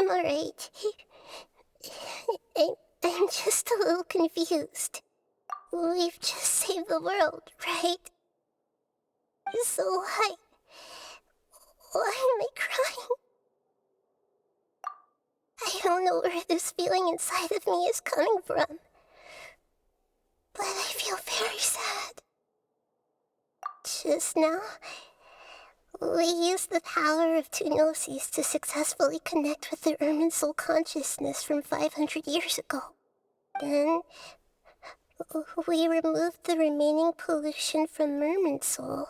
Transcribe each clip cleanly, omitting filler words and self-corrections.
I'm alright. I'm just a little confused. We've just saved the world, right? So why am I crying? I don't know where this feeling inside of me is coming from, but I feel very sad. Just now, we used the power of two gnosis to successfully connect with the Ermin soul consciousness from 500 years ago. Then, we removed the remaining pollution from Merman soul.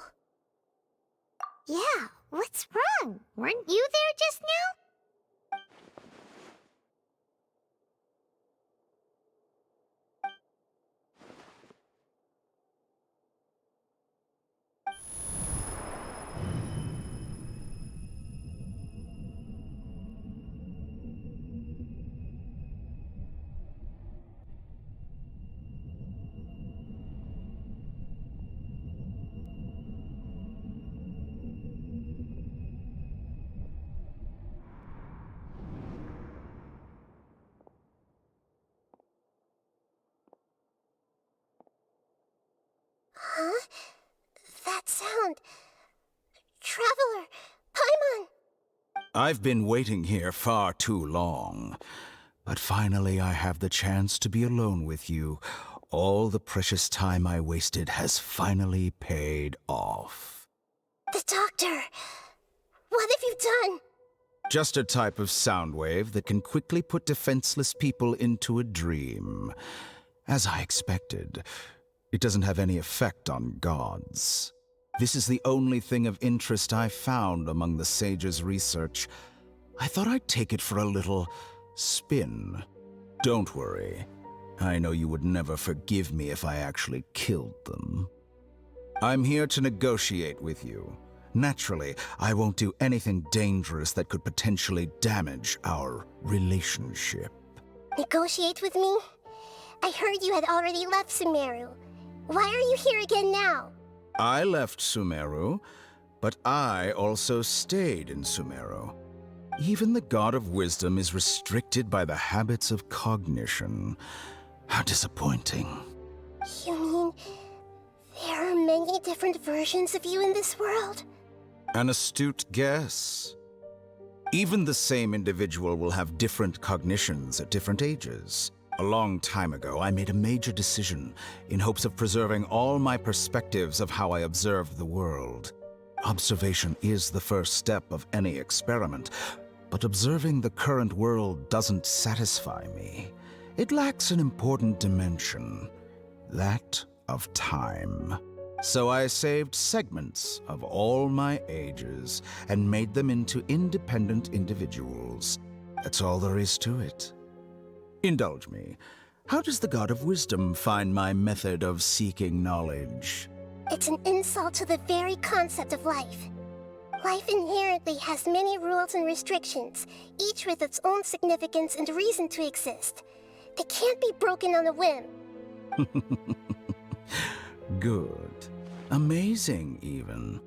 Yeah, what's wrong? Weren't you there just now? Huh? That sound. Traveler! Paimon! I've been waiting here far too long. But finally I have the chance to be alone with you. All the precious time I wasted has finally paid off. The doctor! What have you done? Just a type of sound wave that can quickly put defenseless people into a dream. As I expected, it doesn't have any effect on gods. This is the only thing of interest I found among the sage's research. I thought I'd take it for a little spin. Don't worry. I know you would never forgive me if I actually killed them. I'm here to negotiate with you. Naturally, I won't do anything dangerous that could potentially damage our relationship. Negotiate with me? I heard you had already left Sumeru. Why are you here again now? I left Sumeru, but I also stayed in Sumeru. Even the God of Wisdom is restricted by the habits of cognition. How disappointing. You mean there are many different versions of you in this world? An astute guess. Even the same individual will have different cognitions at different ages. A long time ago, I made a major decision in hopes of preserving all my perspectives of how I observed the world. Observation is the first step of any experiment, but observing the current world doesn't satisfy me. It lacks an important dimension, that of time. So I saved segments of all my ages and made them into independent individuals. That's all there is to it. Indulge me. How does the God of Wisdom find my method of seeking knowledge? It's an insult to the very concept of life. Life inherently has many rules and restrictions, each with its own significance and reason to exist. They can't be broken on a whim. Good. Amazing, even.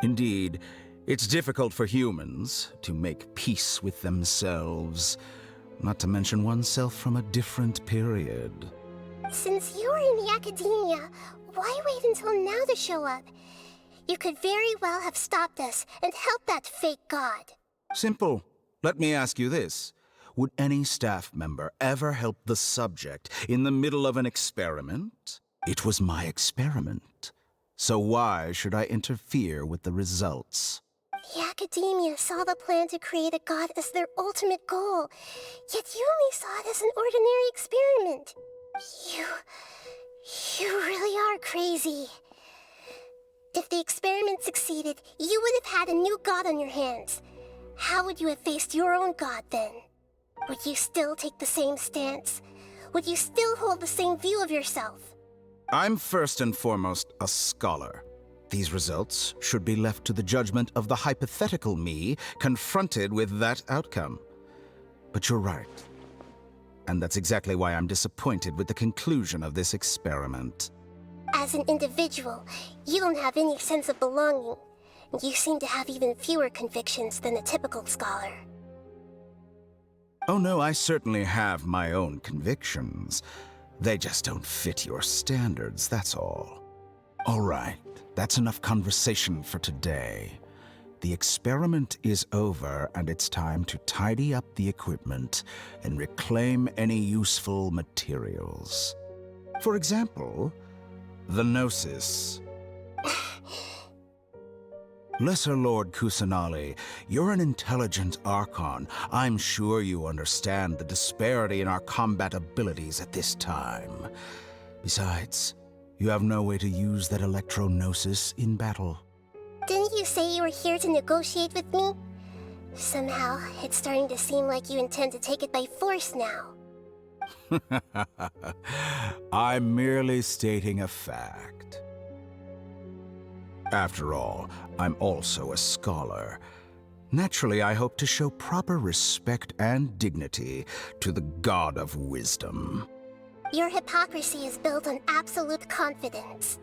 Indeed, it's difficult for humans to make peace with themselves, not to mention oneself from a different period. Since you're in the academia, why wait until now to show up? You could very well have stopped us and helped that fake god. Simple. Let me ask you this. Would any staff member ever help the subject in the middle of an experiment? It was my experiment. So why should I interfere with the results? The academia saw the plan to create a god as their ultimate goal, yet you only saw it as an ordinary experiment. You really are crazy. If the experiment succeeded, you would have had a new god on your hands. How would you have faced your own god then? Would you still take the same stance? Would you still hold the same view of yourself? I'm first and foremost a scholar. These results should be left to the judgment of the hypothetical me confronted with that outcome. But you're right. And that's exactly why I'm disappointed with the conclusion of this experiment. As an individual, you don't have any sense of belonging. You seem to have even fewer convictions than a typical scholar. Oh no, I certainly have my own convictions. They just don't fit your standards, that's all. All right, that's enough conversation for today. The experiment is over, and it's time to tidy up the equipment and reclaim any useful materials. For example, the Gnosis. Lesser Lord Kusanali, you're an intelligent Archon. I'm sure you understand the disparity in our combat abilities at this time. Besides, you have no way to use that Electro-Gnosis in battle. Didn't you say you were here to negotiate with me? Somehow, it's starting to seem like you intend to take it by force now. I'm merely stating a fact. After all, I'm also a scholar. Naturally, I hope to show proper respect and dignity to the God of Wisdom. Your hypocrisy is built on absolute confidence.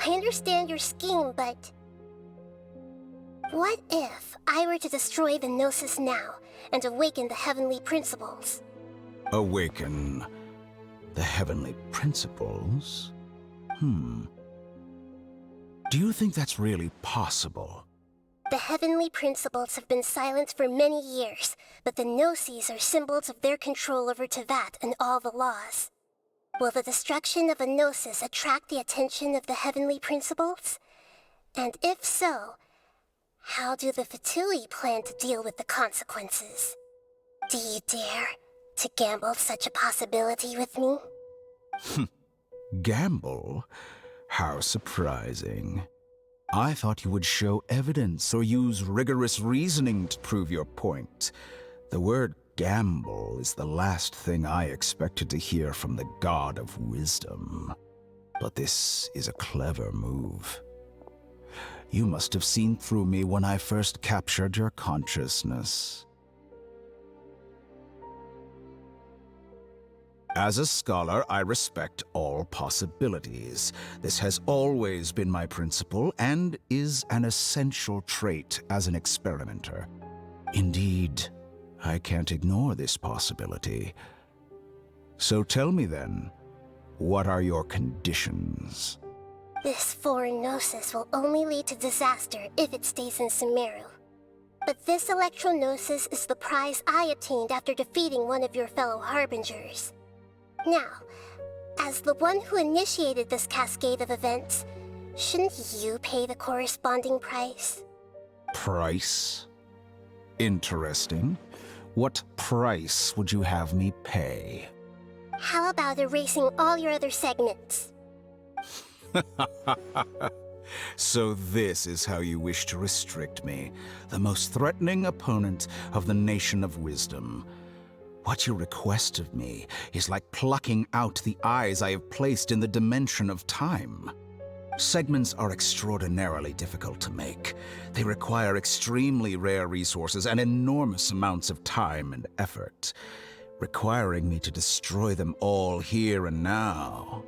I understand your scheme, but... what if I were to destroy the Gnosis now and awaken the heavenly principles? Awaken the heavenly principles? Do you think that's really possible? The heavenly principles have been silent for many years, but the Gnosis are symbols of their control over Tevat and all the laws. Will the destruction of a Gnosis attract the attention of the heavenly principles? And if so, how do the Fatui plan to deal with the consequences? Do you dare to gamble such a possibility with me? Gamble? How surprising. I thought you would show evidence or use rigorous reasoning to prove your point. The word gamble is the last thing I expected to hear from the God of Wisdom. But this is a clever move. You must have seen through me when I first captured your consciousness. As a scholar, I respect all possibilities. This has always been my principle and is an essential trait as an experimenter. Indeed, I can't ignore this possibility. So tell me then, what are your conditions? This foreign Gnosis will only lead to disaster if it stays in Sumeru. But this Electro-Gnosis is the prize I obtained after defeating one of your fellow Harbingers. Now, as the one who initiated this cascade of events, shouldn't you pay the corresponding price? Price? Interesting. What price would you have me pay? How about erasing all your other segments? So this is how you wish to restrict me, the most threatening opponent of the Nation of Wisdom. What you request of me is like plucking out the eyes I have placed in the dimension of time. Segments are extraordinarily difficult to make. They require extremely rare resources and enormous amounts of time and effort, requiring me to destroy them all here and now.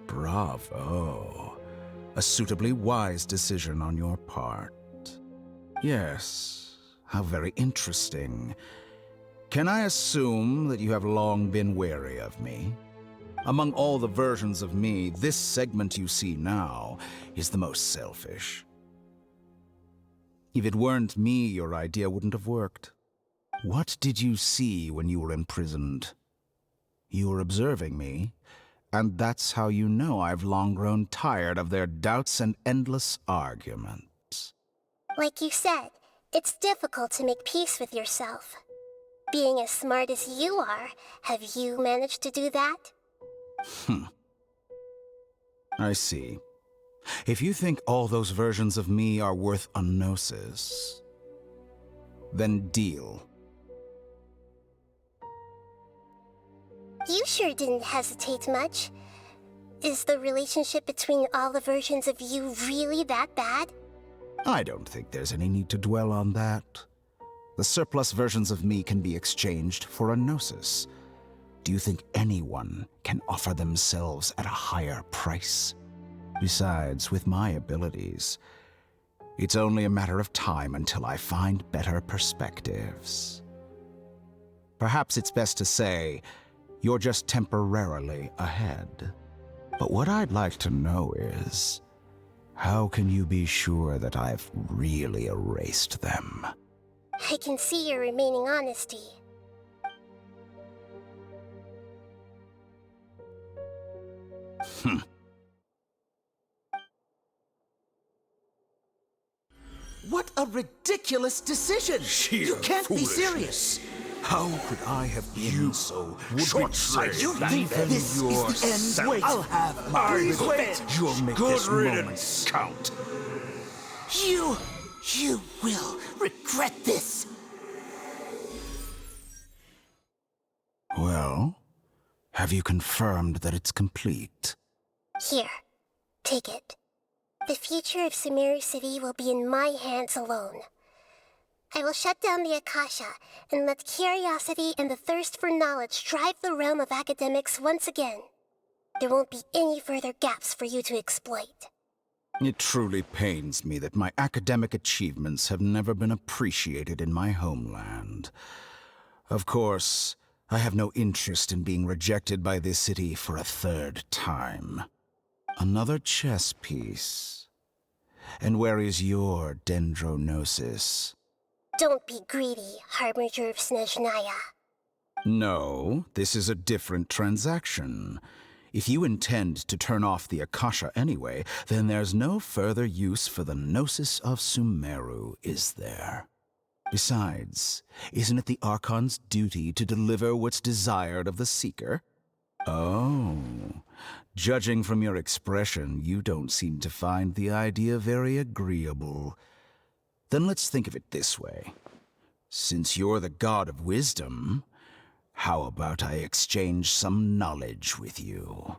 Bravo. A suitably wise decision on your part. Yes, how very interesting. Can I assume that you have long been wary of me? Among all the versions of me, this segment you see now is the most selfish. If it weren't me, your idea wouldn't have worked. What did you see when you were imprisoned? You were observing me, and that's how you know I've long grown tired of their doubts and endless arguments. Like you said, it's difficult to make peace with yourself. Being as smart as you are, have you managed to do that? I see. If you think all those versions of me are worth a Gnosis, then deal. You sure didn't hesitate much. Is the relationship between all the versions of you really that bad? I don't think there's any need to dwell on that. The surplus versions of me can be exchanged for a Gnosis. Do you think anyone can offer themselves at a higher price? Besides, with my abilities, it's only a matter of time until I find better perspectives. Perhaps it's best to say you're just temporarily ahead. But what I'd like to know is, how can you be sure that I've really erased them? I can see your remaining honesty. What a ridiculous decision! You can't be serious! How could I have been so short-sighted? You think this is the end? Wait, I'll have my revenge! You'll make this moment count. You will regret this! Well, have you confirmed that it's complete? Here, take it. The future of Sumeru City will be in my hands alone. I will shut down the Akasha and let curiosity and the thirst for knowledge drive the realm of academics once again. There won't be any further gaps for you to exploit. It truly pains me that my academic achievements have never been appreciated in my homeland. Of course, I have no interest in being rejected by this city for a third time. Another chess piece. And where is your dendronosis? Don't be greedy, Harbinger of Snezhnaya. No, this is a different transaction. If you intend to turn off the Akasha anyway, then there's no further use for the Gnosis of Sumeru, is there? Besides, isn't it the Archon's duty to deliver what's desired of the Seeker? Oh, judging from your expression, you don't seem to find the idea very agreeable. Then let's think of it this way. Since you're the god of wisdom, how about I exchange some knowledge with you?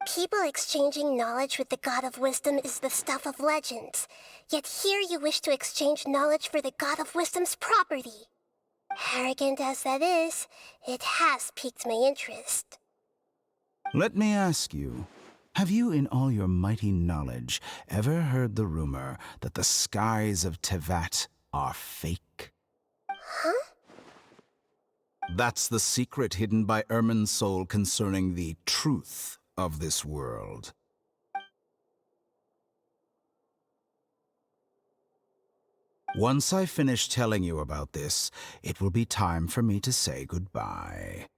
People exchanging knowledge with the god of wisdom is the stuff of legends. Yet here you wish to exchange knowledge for the god of wisdom's property. Arrogant as that is, it has piqued my interest. Let me ask you, have you in all your mighty knowledge ever heard the rumor that the skies of Tevat are fake? Huh? That's the secret hidden by Ermin's soul concerning the truth of this world. Once I finish telling you about this, it will be time for me to say goodbye.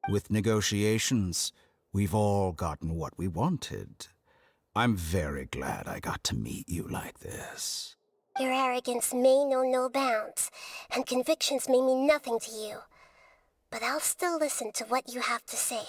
With negotiations, we've all gotten what we wanted. I'm very glad I got to meet you like this. Your arrogance may know no bounds, and convictions may mean nothing to you. But I'll still listen to what you have to say.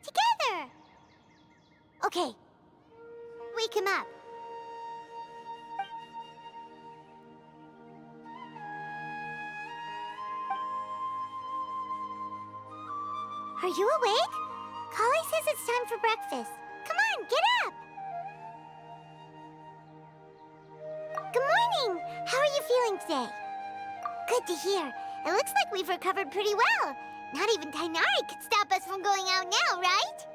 Together! Okay. Wake him up. Are you awake? Kali says it's time for breakfast. Come on, get up! Good morning! How are you feeling today? Good to hear. It looks like we've recovered pretty well. Not even Tainari could stop us from going out now, right?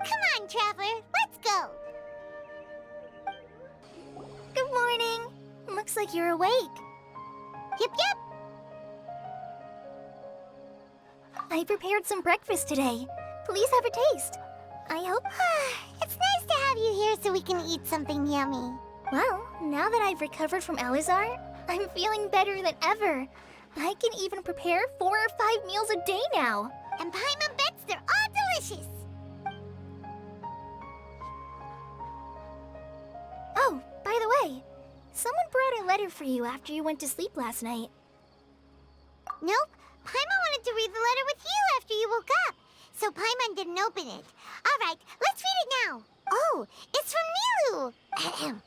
Come on, Traveler, let's go! Good morning. Looks like you're awake. Yep, yep. I prepared some breakfast today. Please have a taste. I hope... It's nice to have you here so we can eat something yummy. Well, now that I've recovered from Alizar, I'm feeling better than ever. I can even prepare 4 or 5 meals a day now. And Paimon bets they're all delicious. Oh, by the wrote a letter for you after you went to sleep last night. Nope. Paimon wanted to read the letter with you after you woke up, so Paimon didn't open it. All right, let's read it now. Oh, it's from Nilu. Ahem.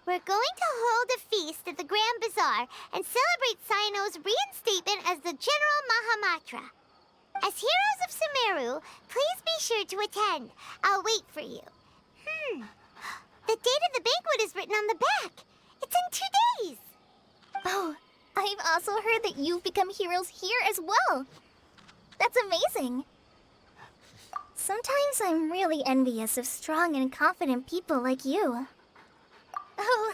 We're going to hold a feast at the Grand Bazaar and celebrate Cyano's reinstatement as the General Mahamatra. As heroes of Sumeru, please be sure to attend. I'll wait for you. The date of the banquet is written on the back. It's in 2 days. Oh, I've also heard that you've become heroes here as well. That's amazing. Sometimes I'm really envious of strong and confident people like you. Oh,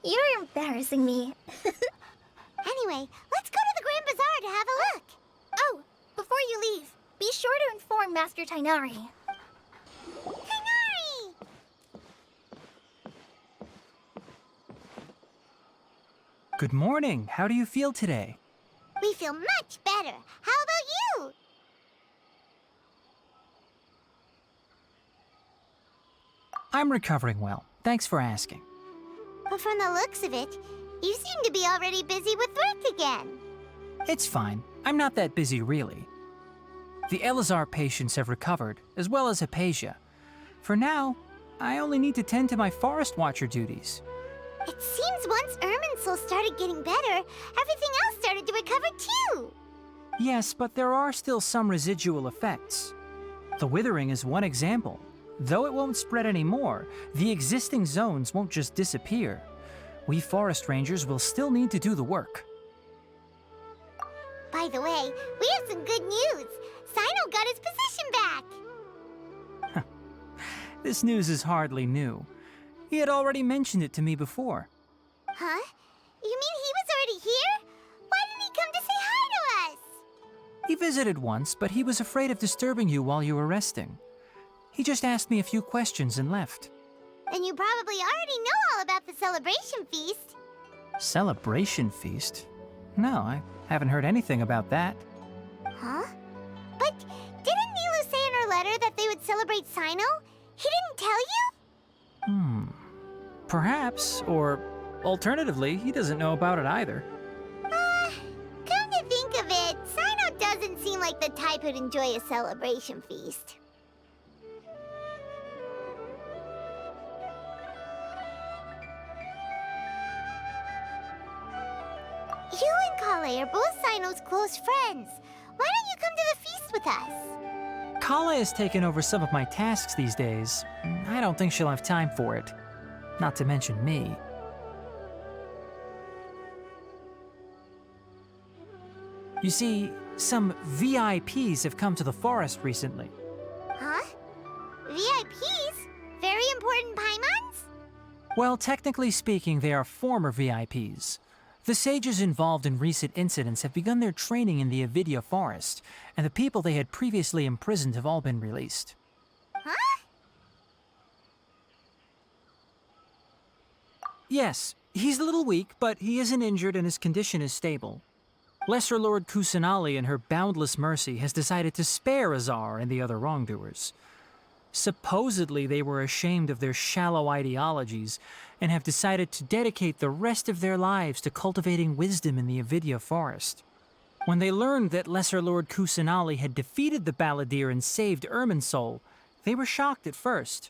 you're embarrassing me. Anyway, let's go to the Grand Bazaar to have a look. Oh, before you leave, be sure to inform Master Tainari. Tainari! Good morning. How do you feel today? We feel much better. How about you? I'm recovering well. Thanks for asking. But from the looks of it, you seem to be already busy with work again. It's fine. I'm not that busy, really. The Elazar patients have recovered, as well as Hypatia. For now, I only need to tend to my Forest Watcher duties. It seems once Irminsul started getting better, everything else started to recover too. Yes, but there are still some residual effects. The withering is one example. Though it won't spread anymore, the existing zones won't just disappear. We forest rangers will still need to do the work. By the way, we have some good news. Cyno got his position back. This news is hardly new. He had already mentioned it to me before. Huh? You mean he was already here? Why didn't he come to say hi to us? He visited once, but he was afraid of disturbing you while you were resting. He just asked me a few questions and left. Then you probably already know all about the celebration feast. Celebration feast? No, I haven't heard anything about that. Huh? But didn't Nilu say in her letter that they would celebrate Cyno? He didn't tell you? Perhaps, or alternatively, he doesn't know about it either. Come to think of it, Cyno doesn't seem like the type who'd enjoy a celebration feast. You and Kale are both Cyno's close friends. Why don't you come to the feast with us? Kala has taken over some of my tasks these days. I don't think she'll have time for it. Not to mention me. You see, some VIPs have come to the forest recently. Huh? VIPs? Very important Paimons? Well, technically speaking, they are former VIPs. The sages involved in recent incidents have begun their training in the Avidya forest, and the people they had previously imprisoned have all been released. Huh? Yes, he's a little weak, but he isn't injured and his condition is stable. Lesser Lord Kusanali, in her boundless mercy, has decided to spare Azar and the other wrongdoers. Supposedly, they were ashamed of their shallow ideologies and have decided to dedicate the rest of their lives to cultivating wisdom in the Avidya forest. When they learned that Lesser Lord Kusanali had defeated the Balladeer and saved Irminsul, they were shocked at first,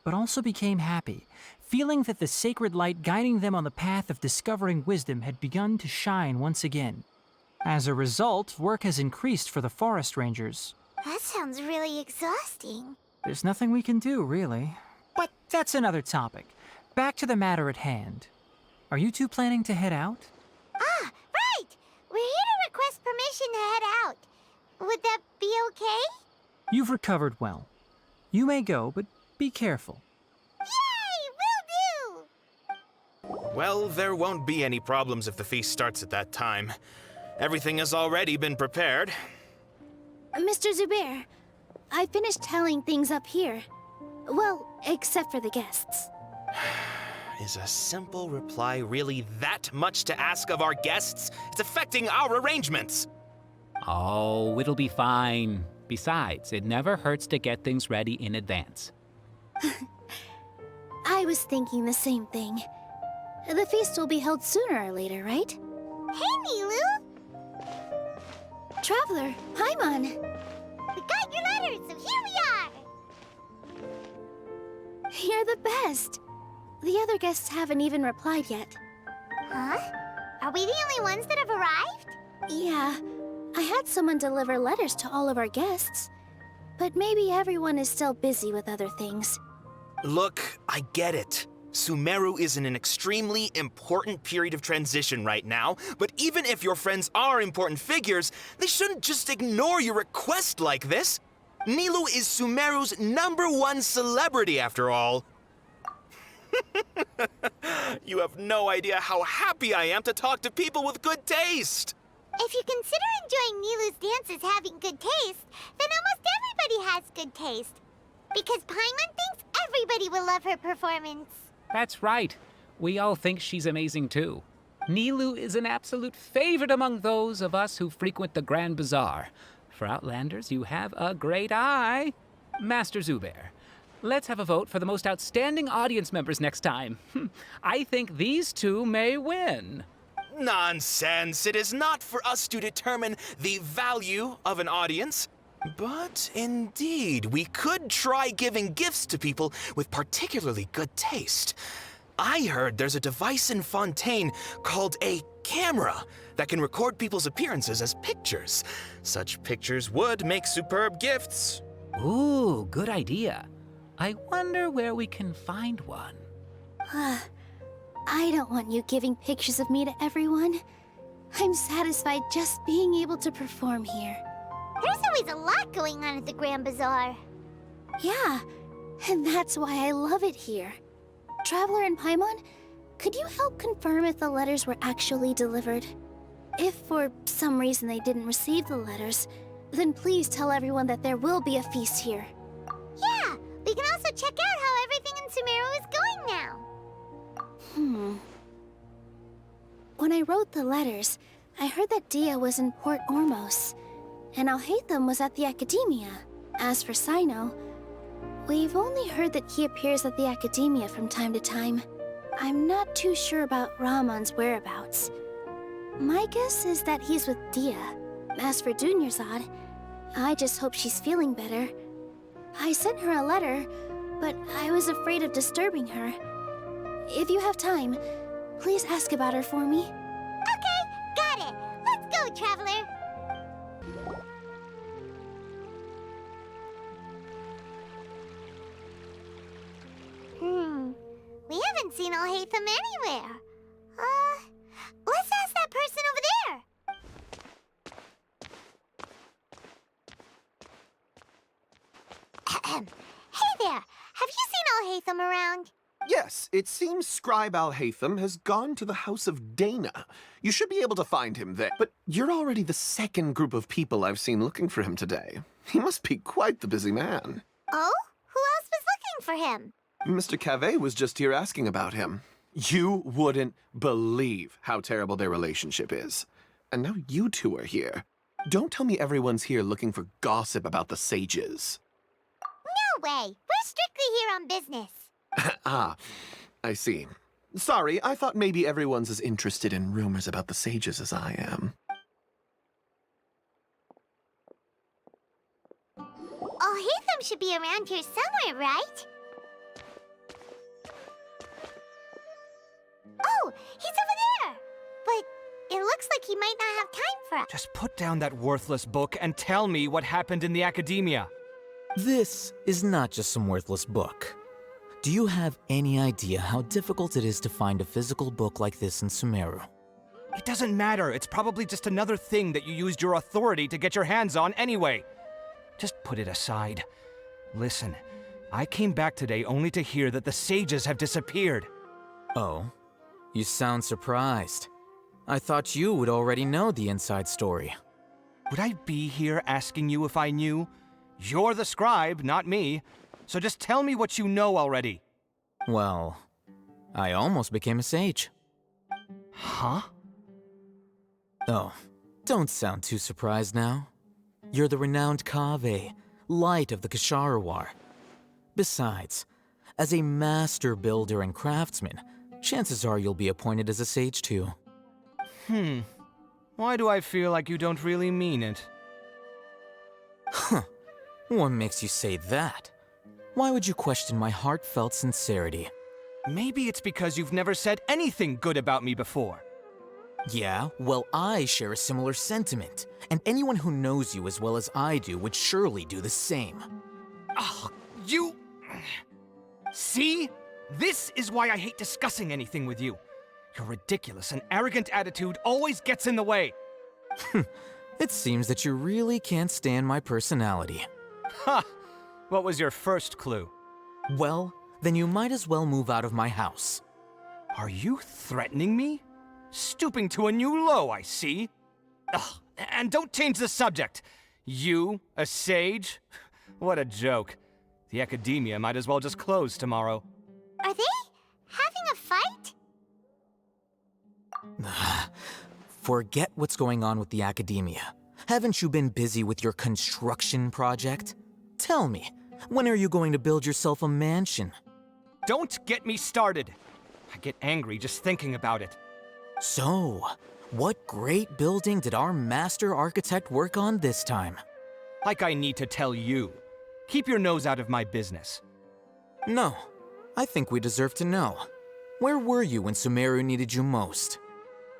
but also became happy, feeling that the sacred light guiding them on the path of discovering wisdom had begun to shine once again. As a result, work has increased for the forest rangers. That sounds really exhausting. There's nothing we can do, really. But that's another topic. Back to the matter at hand. Are you two planning to head out? Ah, right! We're here to request permission to head out. Would that be okay? You've recovered well. You may go, but be careful. Yay! Will do! Well, there won't be any problems if the feast starts at that time. Everything has already been prepared. Mr. Zubair, I finished telling things up here. Well, except for the guests. Is a simple reply really that much to ask of our guests? It's affecting our arrangements. Oh, it'll be fine. Besides, it never hurts to get things ready in advance. I was thinking the same thing. The feast will be held sooner or later, right? Hey, Nilu! Traveler, Paimon! We got your letters, so here we are! You're the best! The other guests haven't even replied yet. Huh? Are we the only ones that have arrived? Yeah, I had someone deliver letters to all of our guests. But maybe everyone is still busy with other things. Look, I get it. Sumeru is in an extremely important period of transition right now, but even if your friends are important figures, they shouldn't just ignore your request like this. Nilou is Sumeru's #1 celebrity, after all. You have no idea how happy I am to talk to people with good taste. If you consider enjoying Nilu's dances having good taste, then almost everybody has good taste. Because Paimon thinks everybody will love her performance. That's right. We all think she's amazing too. Nilou is an absolute favorite among those of us who frequent the Grand Bazaar. For Outlanders, you have a great eye. Master Zubair, let's have a vote for the most outstanding audience members next time. I think these two may win. Nonsense! It is not for us to determine the value of an audience. But indeed, we could try giving gifts to people with particularly good taste. I heard there's a device in Fontaine called a camera that can record people's appearances as pictures. Such pictures would make superb gifts. Ooh, good idea. I wonder where we can find one. I don't want you giving pictures of me to everyone. I'm satisfied just being able to perform here. There's always a lot going on at the Grand Bazaar. Yeah, and that's why I love it here. Traveler and Paimon, could you help confirm if the letters were actually delivered? If for some reason they didn't receive the letters, then please tell everyone that there will be a feast here. Yeah, we can also check out how everything in Sumeru is going now. When I wrote the letters, I heard that Dia was in Port Ormos, and Alhaitham was at the Academia. As for Sino, we've only heard that he appears at the Academia from time to time. I'm not too sure about Ramon's whereabouts. My guess is that he's with Dia. As for Dunyarzad, I just hope she's feeling better. I sent her a letter, but I was afraid of disturbing her. If you have time, please ask about her for me. Okay, got it. Let's go, Traveler. We haven't seen Alhaitham anywhere. Let's ask that person over there. Hey there, have you seen Alhaitham around? Yes, it seems Scribe Alhaitham has gone to the House of Dana. You should be able to find him there. But you're already the second group of people I've seen looking for him today. He must be quite the busy man. Oh? Who else was looking for him? Mr. Cavey was just here asking about him. You wouldn't believe how terrible their relationship is. And now you two are here. Don't tell me everyone's here looking for gossip about the sages. No way. We're strictly here on business. Ah, I see. Sorry, I thought maybe everyone's as interested in rumors about the sages as I am. Alhaitham should be around here somewhere, right? Oh, he's over there! But it looks like he might not have time for us. Just put down that worthless book and tell me what happened in the Academia. This is not just some worthless book. Do you have any idea how difficult it is to find a physical book like this in Sumeru? It doesn't matter. It's probably just another thing that you used your authority to get your hands on anyway. Just put it aside. Listen, I came back today only to hear that the sages have disappeared. Oh, you sound surprised. I thought you would already know the inside story. Would I be here asking you if I knew? You're the scribe, not me. So just tell me what you know already. Well, I almost became a sage. Huh? Oh, don't sound too surprised now. You're the renowned Kaveh, light of the Ksharawar. Besides, as a master builder and craftsman, chances are you'll be appointed as a sage too. Why do I feel like you don't really mean it? Huh. What makes you say that? Why would you question my heartfelt sincerity? Maybe it's because you've never said anything good about me before. Yeah, well, I share a similar sentiment, and anyone who knows you as well as I do would surely do the same. Oh, you... See? This is why I hate discussing anything with you. Your ridiculous and arrogant attitude always gets in the way. It seems that you really can't stand my personality. Ha! What was your first clue? Well, then you might as well move out of my house. Are you threatening me? Stooping to a new low, I see. Ugh, and don't change the subject. You, a sage? What a joke. The academia might as well just close tomorrow. Are they having a fight? Forget what's going on with the academia. Haven't you been busy with your construction project? Tell me, when are you going to build yourself a mansion? Don't get me started. I get angry just thinking about it. So, what great building did our master architect work on this time? Like I need to tell you. Keep your nose out of my business. No, I think we deserve to know. Where were you when Sumeru needed you most?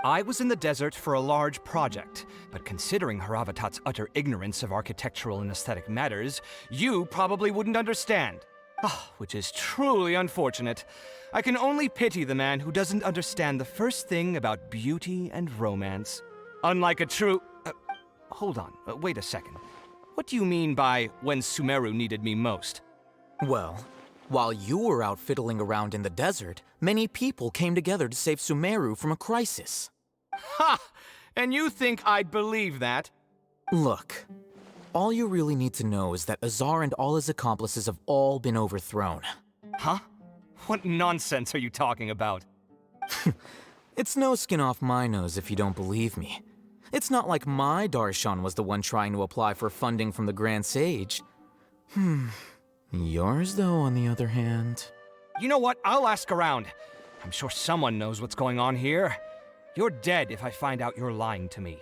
I was in the desert for a large project, but considering Haravatat's utter ignorance of architectural and aesthetic matters, you probably wouldn't understand. Which is truly unfortunate. I can only pity the man who doesn't understand the first thing about beauty and romance. Unlike a true... hold on, wait a second. What do you mean by when Sumeru needed me most? Well, while you were out fiddling around in the desert, many people came together to save Sumeru from a crisis. Ha! And you think I'd believe that? Look, all you really need to know is that Azar and all his accomplices have all been overthrown. Huh? What nonsense are you talking about? It's no skin off my nose if you don't believe me. It's not like my Archon was the one trying to apply for funding from the Grand Sage. Yours, though, on the other hand... You know what? I'll ask around. I'm sure someone knows what's going on here. You're dead if I find out you're lying to me.